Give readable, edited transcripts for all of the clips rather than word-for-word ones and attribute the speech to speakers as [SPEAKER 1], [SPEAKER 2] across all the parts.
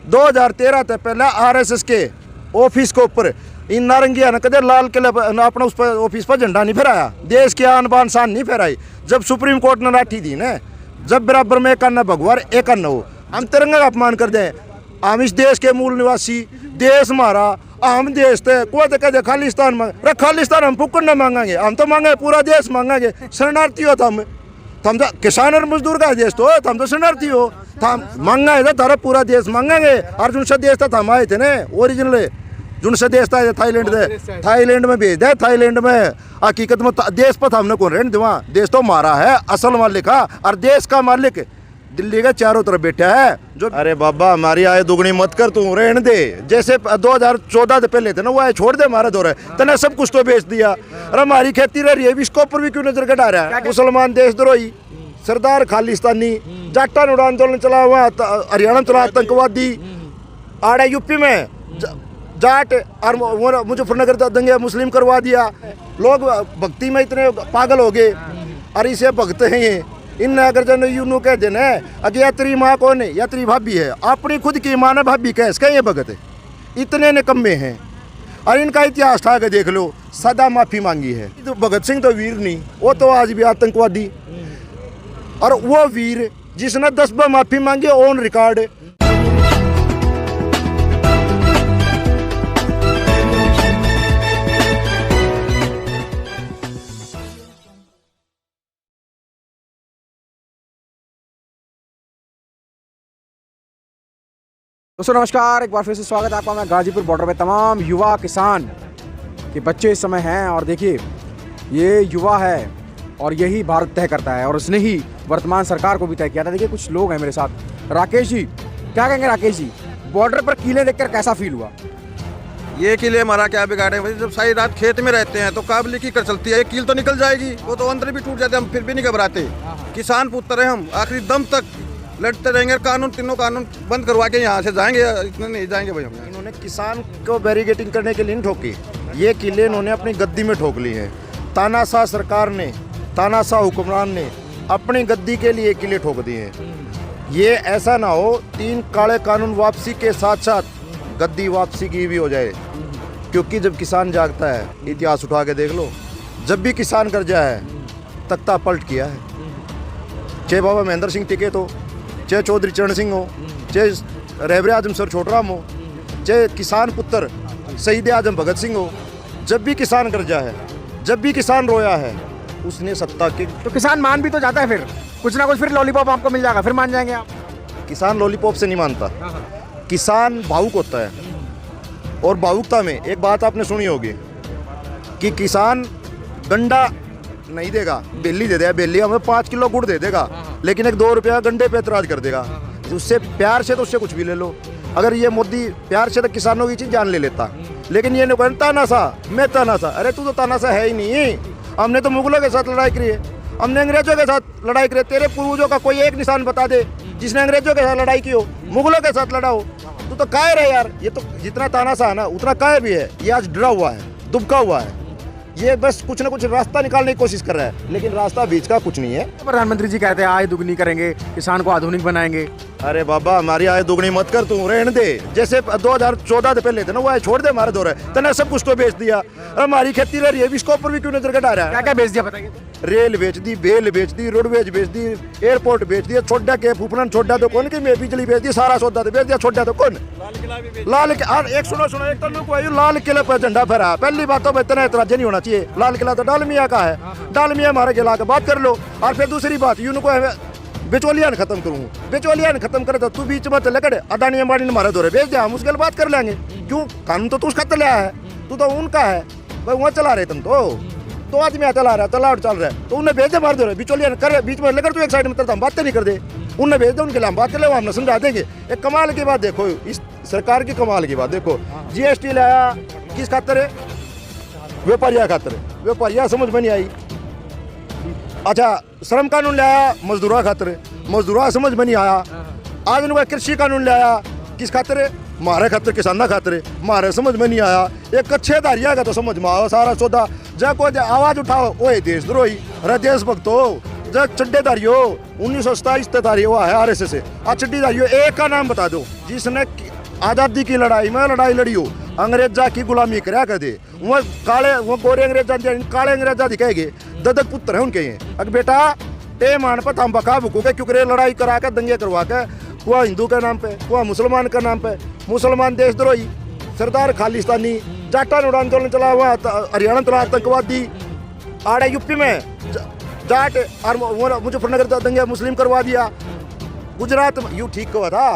[SPEAKER 1] 2013 तक पहले RSS के ऑफिस के ऊपर इन नारंगिया ने कदे लाल किले अपना उस पर ऑफिस पर झंडा नहीं फहराया, देश की आन बान शान नहीं फहराई। जब सुप्रीम कोर्ट ने लाठी दी ना, जब बराबर में एक अन्ना भगवान एक अन्ना हो, हम तिरंगा का अपमान कर दें। हम इस देश के मूल निवासी, देश हमारा, हम देश थे। कोई तो कहते खालिस्तान मांग रहा, खालिस्तान हम फुक्कड़ न मांगेंगे, हम तो मांगे पूरा देश मांगेंगे। शरणार्थी हो तुम तो किसान और मजदूर का देश तो हम तो शरणार्थी हो, हम मांगा है तारा पूरा देश मांगेंगे। और जो देश था हम आए थे ना ओरिजिनल, जो से देश था थाईलैंड दे, थाईलैंड में भेज दे। थाईलैंड में हकीकत में देश पर हमने कौन रहने देवा, देश तो हमारा है असल मालिक का। और देश का मालिक दिल्ली के चारों तरफ बैठा है जो। अरे बाबा हमारी आय दुगनी मत कर, तू रहने दे। जैसे 2014 से पहले थे ना, वो आए छोड़ दे हमारा दौरा, तने सब कुछ तो बेच दिया। और हमारी खेती रह रही है, इसके ऊपर भी क्यों नजर घटा रहा है? मुसलमान देशद्रोही, सरदार खालिस्तानी, जाटा ने आंदोलन चला हुआ, हरियाणा में चला आतंकवादी, आड़े यूपी में जाट और मुजफ्फरनगर दंगे मुस्लिम करवा दिया। लोग भक्ति में इतने पागल हो गए। और इसे भक्त हैं ये, इन अगर जन यूनू कह देना अगर यात्री माँ कौन है, यात्री भाभी है, अपनी खुद की माँ ने भाभी कह इसका ये भगत है। इतने निकम्मे हैं। और इनका इतिहास था कि देख लो, सदा माफ़ी मांगी है। तो भगत सिंह तो वीर नहीं, वो तो आज भी आतंकवादी। और वो वीर जिसने 10 बार माफ़ी मांगी ऑन रिकॉर्ड।
[SPEAKER 2] दोस्तों नमस्कार, एक बार फिर से स्वागत है आपका। मैं गाजीपुर बॉर्डर पे तमाम युवा किसान के बच्चे इस समय हैं। और देखिए, ये युवा है और यही भारत तय करता है, और उसने ही वर्तमान सरकार को भी तय किया था। देखिए कुछ लोग हैं मेरे साथ। राकेश जी, क्या कहेंगे राकेश जी, बॉर्डर पर कीले देखकर कैसा फील हुआ?
[SPEAKER 3] ये कीले हमारा क्या बिगाड़े भाई, जब सारी रात खेत में रहते हैं तो काबली की कर चलती है, ये कील तो निकल जाएगी, वो तो अंदर भी टूट जाते, हम फिर भी नहीं घबराते। किसान पुत्र हैं हम, आखिरी दम तक लड़ते रहेंगे। कानून, तीनों कानून बंद करवा के यहाँ से जाएंगे, इतने नहीं जाएंगे भाई हम।
[SPEAKER 1] इन्होंने किसान को बैरिगेटिंग करने के लिए नहीं ठोकी, ये किले इन्होंने अपनी गद्दी में ठोक ली है। तानाशाह सरकार ने, तानाशाह हुक्मरान ने अपनी गद्दी के लिए किले ठोक दिए हैं। ये ऐसा ना हो 3 काले कानून वापसी के साथ साथ गद्दी वापसी की भी हो जाए। क्योंकि जब किसान जागता है, इतिहास उठा के देख लो, जब भी किसान कर जाए तख्ता पलट किया है। चाहे बाबा महेंद्र सिंह टिकैत हो, चाहे चौधरी चरण सिंह हो, चाहे रहबरे आजम सर छोटराम हो, चाहे किसान पुत्र शहीद आजम भगत सिंह हो, जब भी किसान कर जाए, जब भी किसान रोया है, उसने सत्ता के।
[SPEAKER 2] तो किसान मान भी तो जाता है, फिर कुछ ना कुछ फिर लॉलीपॉप आपको मिल जाएगा, फिर मान जाएंगे आप?
[SPEAKER 1] किसान लॉलीपॉप से नहीं मानता, किसान भावुक होता है। और भावुकता में एक बात आपने सुनी होगी कि किसान गंडा नहीं देगा, बेली दे देगा। बेली हमें 5 किलो गुड़ दे देगा, लेकिन एक 2 रुपया गंडे पे एतराज कर देगा। उससे प्यार से तो उससे कुछ भी ले लो। अगर ये मोदी प्यार से तो किसानों की चीज़ जान ले लेता, लेकिन ये नहीं कहता तानाशाह, मैं तानाशाह। अरे तू तो तानाशाह है ही नहीं। हमने तो मुगलों के साथ लड़ाई करी है, हमने अंग्रेजों के साथ लड़ाई करी है। तेरे पूर्वजों का कोई एक निशान बता दे जिसने अंग्रेजों के साथ लड़ाई की हो, मुगलों के साथ लड़ा हो। तू तो कायर है यार। ये तो जितना तानाशाह है ना, उतना कायर भी है। ये आज डरा हुआ है, दुबका हुआ है। ये बस कुछ ना कुछ रास्ता निकालने की कोशिश कर रहा है, लेकिन रास्ता बीच का कुछ नहीं है।
[SPEAKER 2] प्रधानमंत्री जी कहते हैं आय दुगनी करेंगे, किसान को आधुनिक बनाएंगे।
[SPEAKER 1] अरे बाबा हमारी आय दुगनी मत कर, तू रहने दे। जैसे 2014 से पहले थे ना, वो आए छोड़ दे हमारा दौरा, तने सब कुछ तो बेच दिया। और हमारी खेती रह रही है, इसके ऊपर भी क्यों नजर घटा रहा है?
[SPEAKER 2] क्या क्या बेच दिया बताइए?
[SPEAKER 1] रेल बेच दी, बेल बेच दी, रोडवेज बेच दी, एयरपोर्ट बेच दिया। छोड़ा के फूफना छोड़ा तो कौन की, मैं बिजली बेच दी, सारा सौदा तो बेच दिया। छोड़ा तो कौन? लाल एक सुनो एक तो लोग लाल किले पर झंडा फहरा। पहली बात तो इतना एतराज नहीं होना चाहिए। लाल किला तो डालमिया का है, डालमिया हमारे किला का बात कर लो। और फिर दूसरी बात, यूं को बिचौलियान खत्म करूँ, बिचौलियान खत्म करे तो तू बीच में चले करे अदानी अंबानी ने हमारे दौरे भेज दिया, हम उसके लिए बात कर लेंगे। क्यों? कानून तो तू उसका चलाया है, तू तो उनका है भाई, वहाँ चला रहे तुम तो आदमी चला रहा है, चला चल रहा है, तो उन्हें भेज दे मार दो। बिचौलियान करे बीच में लेकर तू एक साइड में चलता, हम बातें नहीं कर दे। उन्हें भेज दे, उनके लिए हम बात कर ले, हमने समझा देंगे। एक कमाल की बात देखो, इस सरकार की कमाल की बात देखो, GST लाया किस खातर है? व्यापारिया खातर। व्यापारिया समझ में नहीं आई। अच्छा, श्रम कानून लाया मजदूरा खातर, मजदूरा समझ में नहीं आया। आज उनका कृषि कानून लाया किस खातर है? मारे खातर, किसाना खातर, मारे समझ में नहीं आया। एक कच्छेदारिया का तो समझ में आओ सारा सौदा। जब कोई आवाज उठाओ, ओए देशद्रोही, अरे देशभक्त हो, जब चड्डेदारियों 1927 तारीख हुआ है RSS से। चड्डीदारियों एक का नाम बता दो जिसने आज़ादी की लड़ाई में लड़ाई लड़ी हो, अंग्रेजा की गुलामी कराया कर दे। वो काले वो गोरे अंग्रेजा काले अंग्रेजा दिखाएंगे, ददक पुत्र है उनके ये। अगर बेटा टे मान पर हम बका बुकूगे क्योंकि लड़ाई करा कर दंगे करवा कर कुआ हिंदू के नाम पे कुआ मुसलमान के नाम पे, मुसलमान देशद्रोही सरदार खालिस्तानी जाटा नोड़ा आंदोलन चला हुआ, हरियाणा चला आतंकवादी, आड़े यूपी में जाट और मुजफ्फरनगर दंगे मुस्लिम करवा दिया। गुजरात यूँ ठीक हुआ था,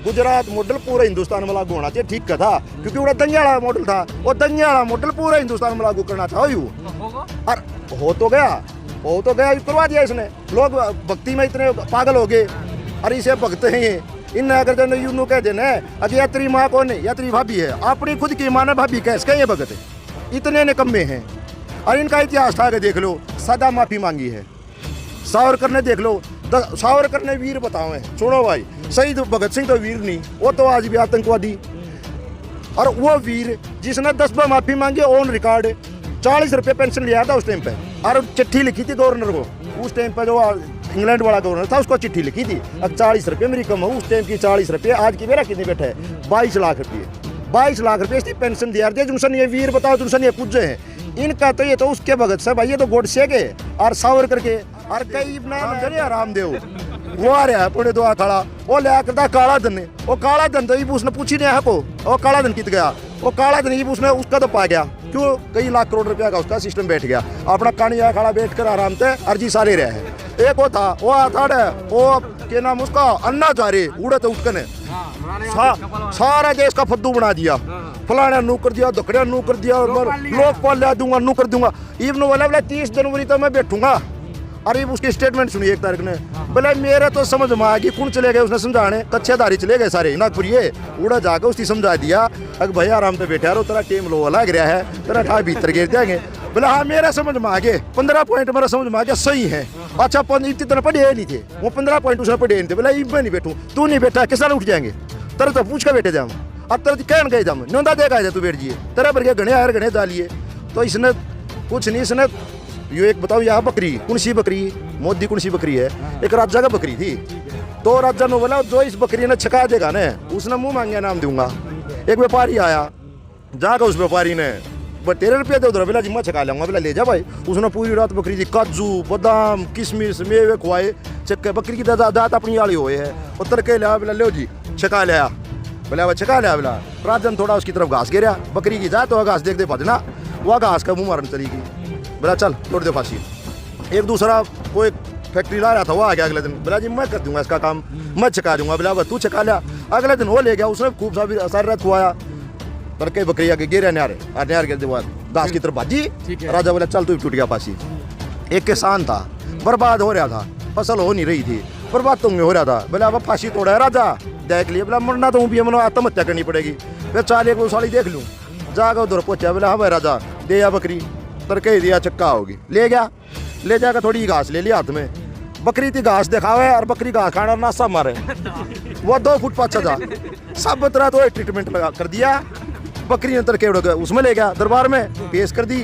[SPEAKER 1] गुजरात मॉडल पूरे हिंदुस्तान में लागू होना चाहिए, ठीक का था क्योंकि वो दंगे वाला मॉडल था, वो दंगे वाला मॉडल पूरे हिंदुस्तान में लागू करना था। यू और हो तो गया करवा दिया इसने। लोग भक्ति में इतने पागल हो गए, अरे इसे भक्त हैं ये। इन अगर जन यूँ कह देना अगर यात्री माँ कौन है, यात्री भाभी है, अपनी खुद की माँ ने भाभी कैसे ये भगत है, इतने निकम्मे हैं। और इनका इतिहास था कि देख लो, सदा माफ़ी मांगी है। सावरकर ने देख लो, सावरकर ने वीर बताओ है, सुनो भाई, शहीद भगत सिंह तो वीर नहीं, वो तो आज भी आतंकवादी। और वो वीर जिसने 10 बार माफ़ी मांगी ऑन रिकॉर्ड, 40 रुपये पेंशन लिया था उस टाइम पे, और चिट्ठी लिखी थी गवर्नर को। उस टाइम पे जो इंग्लैंड वाला गवर्नर था उसको चिट्ठी लिखी थी, अब 40 रुपये मेरी कम हो, उस टाइम की 40 रुपये, आज की मेरा कितने बैठे है 22 लाख रुपये। 22 लाख रुपये इसकी पेंशन दिया दिया। जुनसन ये वीर बताओ, जुनसन ये पूजे हैं इनका, तो ये तो उसके भगत से भाई, ये तो गोडसे के और सावरकर के और कई रामदेव वो आ रहा है पुणे दुआ खड़ा, वो ले करता काला धन, वो काला धन तो उसने पूछी नहीं है को, वो काला धन कित गया, वो काला धन उसने उसका तो पा गया, क्यों कई लाख करोड़ रुपया का उसका सिस्टम बैठ गया, अपना कानिया खड़ा बैठ कर आराम से अर्जी सारे रहे हैं। एक वो था वो आता वो के नाम उसका अन्ना चारे उड़े तो उठकने सारा देश का फद्दू बना दिया, फलाना नू कर दिया, धकड़िया नू कर दिया, लोकपाल ला दूंगा, नू कर दूंगा। इवन बोला 30 जनवरी तो मैं बैठूंगा। अरे उसकी स्टेटमेंट सुनिए 1 तारीख ने, बोले मेरे तो समझ में आ गई, कौन चले गए उसने समझाने, कच्चेदारी चले गए सारे नागपुर, ये उड़ा जाकर उसकी समझा दिया। अगर भैया आराम से बैठा रहो, तेरा टीम लो लग रहा है, तेरा ठा भीतर गिर जाएंगे। बोले हाँ मेरा समझ में आ गए, 15 पॉइंट मेरा समझ में आ गया, सही है। अच्छा इतने पढ़े नहीं थे वो, 15 पॉइंट उसने पढ़े नहीं थे। बोला मैं नहीं बैठूँ, तू नहीं बैठा किसान उठ जाएंगे, तेरे तो पूछ के बैठे जाऊँ, अब तेरे कहन गए जाऊँ नौंदा देखा जाए तू बैठ जाइए, तेरा भर गए घने डालिए। तो इसने कुछ नहीं, इसने ये एक बताओ, यहाँ बकरी कौन सी बकरी, मोदी कौन सी बकरी है, एक राजा का बकरी थी, तो राजा ने बोला जो इस बकरी ने छका देगा ना, उसने मुंह मांगे नाम दूंगा। एक व्यापारी आया, जाकर उस व्यापारी ने 13 रुपये दे उधर, बोला जी मैं छका लूंगा, बोला ले जा भाई। उसने पूरी रात बकरी थी, काजू बादाम किशमिश मेवे खुआए, चक्के बकरी की दात अपनी वाली हुए है, उतर के लिया, बोला लो जी छका लिया, बोला वह छका लिया। बोला राजा ने थोड़ा उसकी तरफ घास गिरा, बकरी की जात तो घास देख दे भजना, वह घास का मुँह मारने चली गई। बोला चल तोड़ दे फांसी। एक दूसरा वो एक फैक्ट्री ला रहा था, वो आ गया अगले दिन, बोला जी मैं कर दूंगा इसका काम, मैं छका दूंगा। बोला तू छका लिया, अगले दिन वो ले गया, उसने खूब सारी रात खुआया, तड़के बकरी आके गिरे न्यार के बाद घास की तरफ भाजी। राजा बोला चल तू टूट गया फांसी। एक किसान था, बर्बाद हो रहा था, फसल हो नहीं रही थी, बर्बाद तो हो रहा था। बोला अब फांसी तोड़ा है राजा, देख लिया, बोला मरना तो भी मैंने आत्महत्या करनी पड़ेगी, फिर 4 एक साड़ी देख लूँ। जाकर उधर पहुंचा, बोला हाँ भाई राजा दे या बकरी, तड़के दिया चक्का होगी, ले गया, ले जाकर थोड़ी घास ले लिया हाथ में, बकरी थी घास दिखावे और बकरी घास खाना और नासा मारे, वो 2 फुट 5 था, सब तरह तो ट्रीटमेंट लगा कर दिया। बकरी ने तड़के उड़ गया, उसमें ले गया दरबार में पेश कर दी,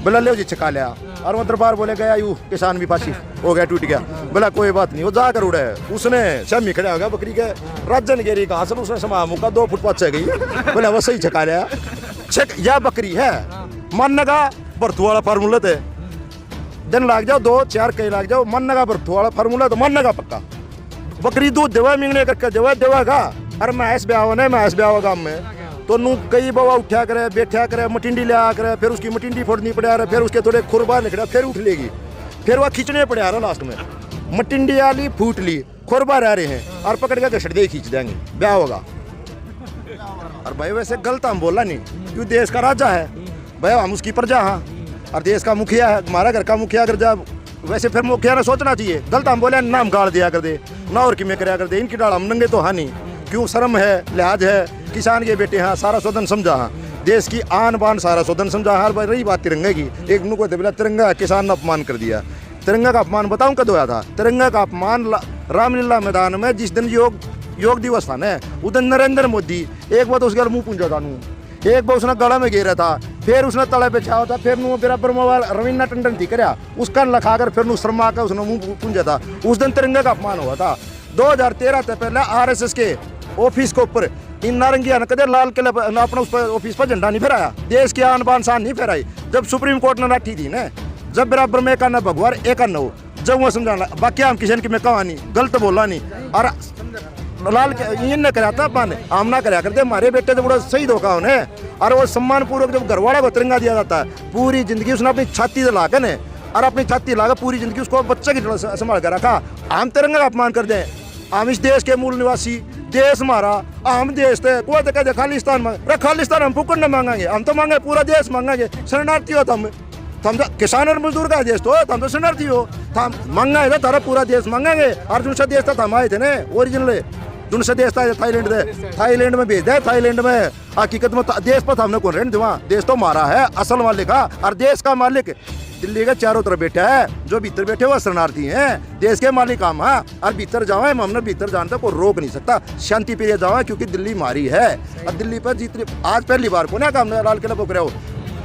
[SPEAKER 1] बोला ले जी छका लिया। और वो दरबार बोले गया यू किसान भी फांसी हो गया, टूट गया। बोला कोई बात नहीं, वो जाकर उड़े, उसने शामी खड़ा हो गया बकरी के, राजन गिरी घास उसने समा मुका 2 फुट 5 गई, बोला वो सही छका लिया। यह बकरी है मानने का बर्थू वाला फार्मूला, थे दिन लाग जाओ 2-4 कहीं लाग जाओ, मानने का बर्थू वाला फार्मूला तो मानने का पक्का। बकरी दूध देवा मिंगने करके देवा अरे मैं ब्याह गाँव में तो नू कई बाबा उठा करे बैठा करे, मटिंडी लिया करे, फिर उसकी मटिंडी फोड़नी पड़ा रहा, फिर उसके थोड़े खुरबा निकला, फिर उठ लेगी, फिर वह खींचने पड़ा रहा, लास्ट में मटिंडी आली फूट ली, खुरबा रह रहे हैं और पकड़ के घसड़ दे खींच देंगे, ब्याह होगा। और भाई वैसे गलत हम बोला नहीं, क्यों देश का राजा है भाई, हम उसकी प्रजा हाँ, और देश का मुखिया है, हमारा घर का मुखिया अगर जब वैसे फिर मुखिया ने सोचना चाहिए, गलत हम बोले नाम गाड़ दिया कर दे ना, और कि मैं कराया कर दे, इनकी डाल हम नंगे तो हाँ नहीं, क्यों शर्म है लिहाज है, किसान के बेटे हाँ सारा सदन समझा हाँ, देश की आन बान सारा सदन समझा हाँ। रही बात तिरंगे की, एक नु को बोला तिरंगा किसान ने अपमान कर दिया, तिरंगा का अपमान बताऊं कद होया था, तिरंगा का अपमान रामलीला मैदान में जिस दिन योग दिवस था ना, उधर नरेंद्र मोदी एक बात उसके मुँह पूंजा था, एक बार उसने गला में घेरा था, फिर उसने तले पे छावा था, फिर नु बराबर में रवीना टंडन थी करया उसका लखा कर फिर नु शर्मा कर उसने मुंह पूंजा था। उस दिन तिरंगे का अपमान हुआ था। 2013 से पहले आरएसएस के ऑफिस के ऊपर इन नारंगिया ने कदे लाल किले पर अपना उस पर ऑफिस पर झंडा नहीं फहराया, देश की आन बान शान नहीं फहराई। जब सुप्रीम कोर्ट ने लाठी दी ना, जब बराबर में एक अन्ना भगवान एक अन्ना हो, जब वो समझाना बाकी हम किसी की मैं कहा नहीं, गलत बोला नहीं। और लाल इन ने कराया था अपन, हम ना कराया करते, हमारे बेटे तो बड़ा शहीद होगा उन्हें। और वो सम्मान पूर्वक जब घरवाड़ा को तिरंगा दिया जाता है, पूरी जिंदगी उसने अपनी छाती से लाकर ने और अपनी छाती लाकर पूरी जिंदगी उसको बच्चे की तरह संभाल कर रखा। हम तिरंगा का अपमान कर दें, हम इस देश के मूल निवासी, देश हमारा, हम देश थे। कोई तो कहते खालिस्तान मांगे, खालिस्तान हम फुकड़ न मांगेंगे, हम तो मांगे पूरा देश मांगेंगे। शरणार्थी हो तुम किसान और मजदूर का देश तो तुम तो शरणार्थी हो, हम मांगा है तारा पूरा देश मांगेंगे। अर्जुन से देश था हम आए थे ना ओरिजिनल, जुन से देश था थाईलैंड से, थाईलैंड में भेज दे, थाईलैंड में हकीकत में देश पर हमने कौन रहने वहाँ, देश तो हमारा है असल मालिक का। और देश का मालिक दिल्ली के चारों तरफ बैठा है, जो भीतर बैठे वो शरणार्थी हैं, देश के मालिक हम। हाँ, और भीतर जाओ हमने भीतर जानता कोई रोक नहीं सकता, शांति प्रिय जाओ क्योंकि दिल्ली हमारी है। और दिल्ली पर जितनी आज पहली बार को ना हमने लाल किले पर हो,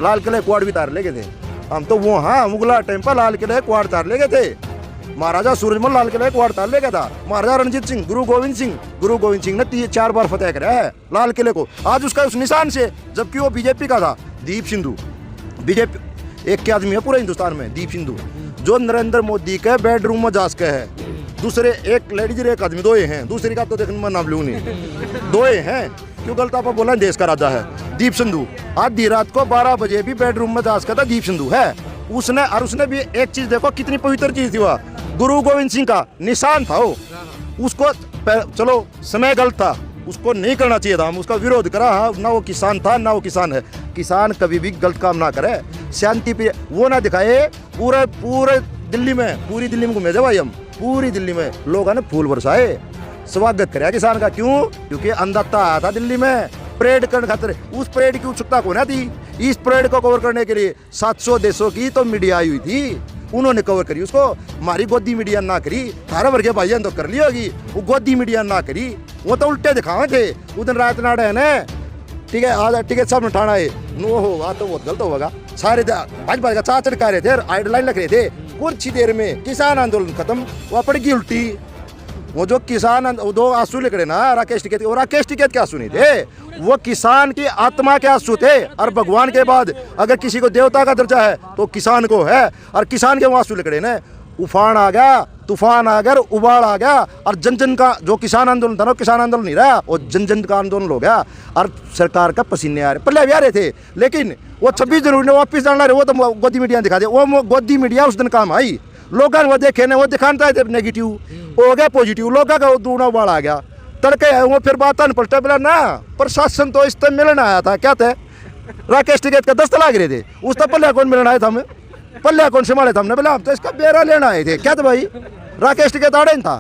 [SPEAKER 1] लाल किले क्वाड भी तार ले गए थे हम तो वो। हाँ, मुगला टाइम पर लाल किले क्वाड तार ले गए थे, महाराजा सूरजमल लाल किले क्वाड तार ले गया था। महाराजा रणजीत सिंह, गुरु गोविंद सिंह ने 4 बार फतेह कराया है लाल किले को, आज उसका उस निशान से, जबकि वो बीजेपी का था। दीप सिंधु बीजेपी एक के आदमी है पूरे हिंदुस्तान में, दीप सिंधु, जो नरेंद्र मोदी के बेडरूम में जास के है। दूसरे एक लेडीज एक आदमी, 2 हैं, दूसरी का तो देखने में नाम लूँ नहीं, 2 हैं। क्यों गलत आप बोला, देश का राजा है दीप सिंधु। आधी रात को 12 बजे भी बेडरूम में जास का था दीप सिंधु है उसने। और उसने भी एक चीज देखो कितनी पवित्र चीज थी, वह गुरु गोविंद सिंह का निशान था वो। उसको चलो समय गलत था, उसको नहीं करना चाहिए था, हम उसका विरोध करा। हाँ, ना वो किसान था ना वो किसान है। किसान कभी भी गलत काम ना करे, शांति पे वो ना दिखाए। पूरे दिल्ली में, पूरी दिल्ली में घूमे थे भाई हम, पूरी दिल्ली में लोगों ने फूल बरसाए, स्वागत कराया किसान का। क्यों? क्योंकि अंधता आया था दिल्ली में परेड करने खातिर। उस परेड की उत्सुकता को ना थी। इस परेड को कवर करने के लिए 700 देशों की तो मीडिया आई हुई थी, उन्होंने कवर करी उसको। हमारी गोदी मीडिया ना करी, थारा वर्ग के भाइयों तो कर ली होगी, वो गोदी मीडिया ना करी। वो तो उल्टे दिखावे थे उस दिन रात नाड़े है ना, ठीक है, आज टिकट सब उठाना है नो होगा तो बहुत गलत होगा। सारे भाजपा का चार चढ़का रहे थे, आइडलाइन लग रहे थे। कुछ ही देर में किसान आंदोलन खत्म, वह पड़गी उल्टी। वो जो किसान 2 आंसू लिख रहे ना राकेश टिकैत, वो राकेश टिकैत के आंसू नहीं थे, वो किसान की आत्मा के आंसू थे। और भगवान के बाद अगर किसी को देवता का दर्जा है तो किसान को है। और किसान के वो आंसू लिख रहे ना, उफान आ गया, तूफान आ गया, उबाड़ आ गया। और जन जन का जो किसान आंदोलन था ना, किसान आंदोलन नहीं रहा, वो जन जन का आंदोलन हो गया। और सरकार का पसीने आ रहे, पहले भी आ रहे थे, लेकिन वो 26 जनवरी ने वापिस जाना रहे, वो तो गोदी मीडिया दिखा दे। वो गोदी मीडिया उस दिन काम आई, लोगों वो देखे ने, वो दिखाता है नेगेटिव, हो गया पॉजिटिव, लोगों का दूना उबाड़ आ गया। तड़के है वो फिर बात पलटा बोला ना, प्रशासन तो इस तरह मिलने आया था, क्या थे राकेश टिकैत का 10 लाग रहे थे, उस तक पल्ले कौन मिलने आए थे हमें, पल्ले कौन संभाले थे हमने, बोला हम तो इसका बेरा लेना आए थे। क्या था भाई, राकेश टिकैत आड़े था,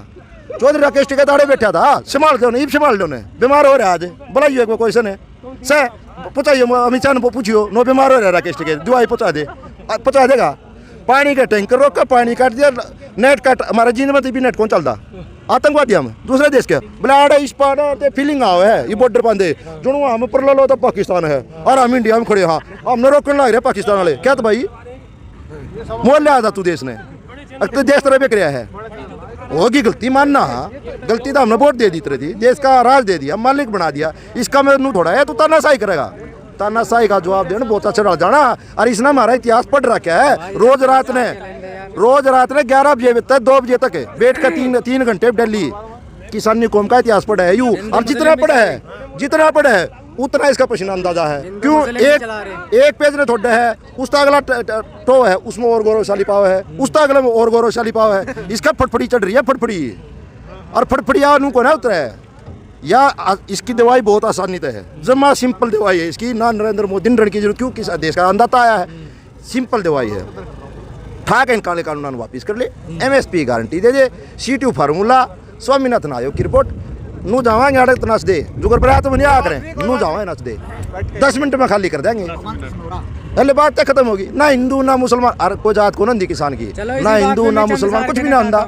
[SPEAKER 1] चौधरी राकेश टिकैत आड़े बैठा था, संभाल दो नहीं, संभाल दो ने, बीमार हो रहा है आज, बुलाइए कोई क्वेश्चन है सर, पहुँचाइए अमित शाह को पूछियो, नो बीमार हो रहा है राकेश टिकैत, दवाई पहुँचा दे, पहुँचा देगा। पानी का टैंकर रोक कर पानी काट दिया, नेट काट, हमारा जींद में तो भी नेट कौन चलता, आतंकवादी हम दूसरे देश के, बोले आड़े इस पार फीलिंग आओ है ये बॉर्डर पांदे जो हम पर लो तो पाकिस्तान है और हम इंडिया में खड़े। हाँ, हमने रोकने लग रहे पाकिस्तान वाले, क्या तो भाई मोल लिया था तू देश ने, तो देश तरह बेच रहा है, होगी गलती मानना। हाँ, गलती तो हमने वोट दे दी तरह थी, देश का राज दे दिया, मालिक बना दिया, इसका मैं थोड़ा है, तू तानाशाही करेगा, तानाशाही का जवाब देना बहुत अच्छा डाल जाना। और इसने हमारा इतिहास पढ़ रखा है, रोज रात ने 11 बजे तक 2 बजे तक बैठ कर 3 घंटे दिल्ली किसानी कौम का इतिहास पढ़ा है यू। और जितना पढ़ा है उतना इसका पसीना अंदाजा है। क्यों? एक पेज ने थोड़ा है, उसका अगला टो है, उसमें और गौरवशाली पाव है, उसका अगला में और गौरवशाली पाव है। इसका फटफड़ी चढ़ रही है, फटफड़ी, और फटफड़िया को ना उतरा है। या इसकी दवाई बहुत आसानी से है, जमा सिंपल दवाई है इसकी, ना नरेंद्र मोदी ने की जरूरत, क्यों किस देश का अंदाता आया है, सिंपल दवाई है। ठाक इन काले कानून वापिस कर ले, MSP गारंटी दे दे, CTU फार्मूला, स्वामीनाथन आयोग की रिपोर्ट, नू जावाएंगे आड़े तो नच दे, जुगर पर तो नहीं आ करें, नू जावाएं नच दे, 10 मिनट में खाली कर देंगे, पहले बात तो खत्म होगी। ना हिंदू ना मुसलमान, कोई जात को ना दी किसान की, ना हिंदू ना मुसलमान, कुछ भी ना आंदा।